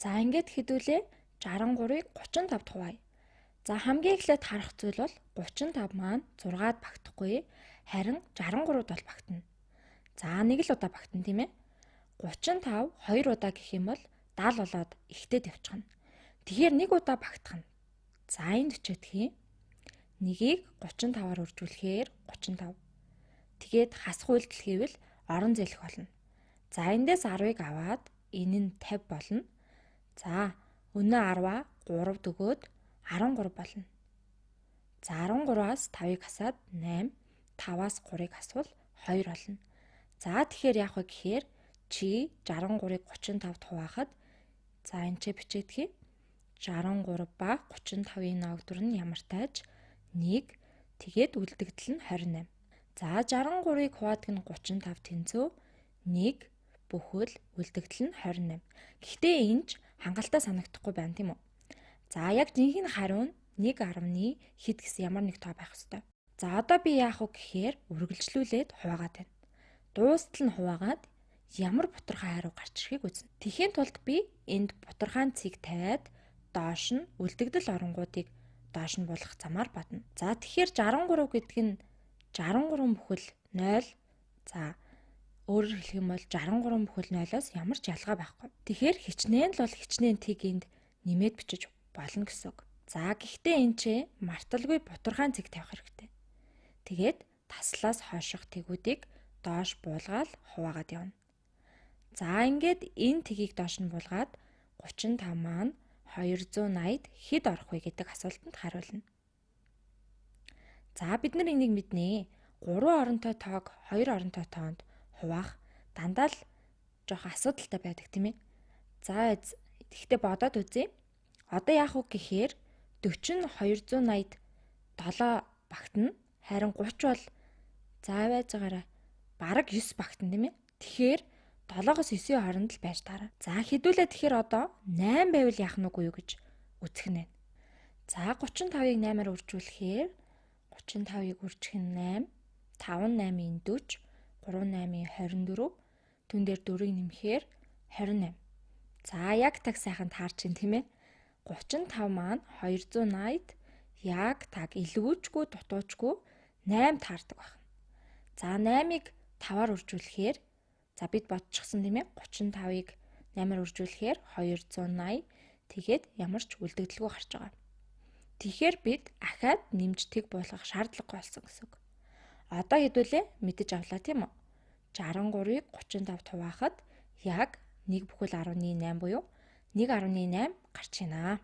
За ингээд хэдүүлээ 63-ыг 35-д хуваая. За хамгийн эхлээд харах зүйл бол 35 маань 6-ад багтахгүй, харин 63-д бол багтана. За нэг л удаа багтана тийм ээ. 35 2 удаа гэх юм бол 70 болоод ихтэйд явчихна. Тэгэхээр нэг удаа багтах нь. За энд өчөөдхий. Нэгийг 35-аар үржүүлэхээр 35. Тэгээд хасах үйлдэл хийвэл орон зээлэх болно. За эндээс 10-ыг аваад энэ нь 50 болно. За өнөө 10-аа 3-д өгөөд 13 болно. За 13-аас 5-ыг хасаад 8, 5-аас 3-ыг хасвал 2 болно. За тэгэхээр яах вэ гэхээр чи 63-ыг 35-д хуваахад за энэ ч бичээдхий. 63 ба 35-ийн ноогдор нь ямар тааж 1 тэгээд үлдэгдэл нь 28. За 63-ыг хуваадаг нь 35 тэнцүү 1 бүхэл үлдэгдэл нь 28. Гэхдээ энэ ч хангалттай санагдахгүй байна тийм үү? За яг жинхэнэ хариу нь 1.1 хэд гэсэн ямар нэг тоо байх ёстой. За одоо би яах вэ гэхээр үргэлжлүүлээд хуваагаад байна. Дуустал нь хуваагаад ямар бутархай хариу гарч ирэхийг үзнэ. Тэхийн тулд би энд бутархайн цэг тавиад доош нь үлдэгдэл оронгуудыг доош нь болгох замаар бодно. За тэгэхээр 63 гэдэг нь 63 бүхэл 0. За өөрөөр хэлэх юм бол 63 бүхэл 0-оос ямар ч ялгаа байхгүй. Тэгэхээр хичнээн л бол хичнээн тийг энд нэмээд бичиж болно гэсэн үг. За гэхдээ энэ ч марталгүй бутархайн цэг тавих хэрэгтэй. Тэгээд таслаас хойших тэгүүдийг доош буулгаад хуваагаад явна. За ингээд энэ тгийг доош нь буулгаад 35 маань 280-д хэд орох вэ гэдэг асуултанд хариулна. За бид нар энийг мэднэ. 3 оронтой тоог 2 оронтой тоонд хуваах дандаа л жоох асуудалтай байдаг тийм ээ. За тэгтээ бодоод үзье. Одоо яах вэ гэхээр 40 нь 280-д 7 багтана. Харин 30 бол за байцаагаараа бараг 9 багтана тийм ээ. Тэгэхээр 7-оос 9-ийн хооронд л байж таараа. За хэдүүлээ тэгэхээр одоо 8 байвал яах нь үгүй юу гэж үзэх нь байна. За 35-ыг 8-аар үржүүлэхээр 35-ыг үржих нь 8, 5 нь 8-ийн 40, 3 8-ийн 24, түн дээр 4-ийг нэмэхээр 28. За яг таг сайхан таарч ин тийм ээ. 35 маань 280-д яг таг илгүүчгүй дутуучгүй 8 таардаг байна. За 8-ыг 5-аар үржүүлэхээр за бид бодчихсон тийм ээ. 35-ыг 8-аар үржүүлэхээр 280 тэгээд ямар ч үлдэгдэлгүй гарч байгаа. Тэгэхээр бид ахаад нэмж тэг буулгах шаардлагагүй болсон гэсэн үг. Одоо хэдүүлээ мэдэж авлаа тийм үү? 63-ыг 35-д хуваахад яг 1/8 буюу 1.8 гарч ийнаа.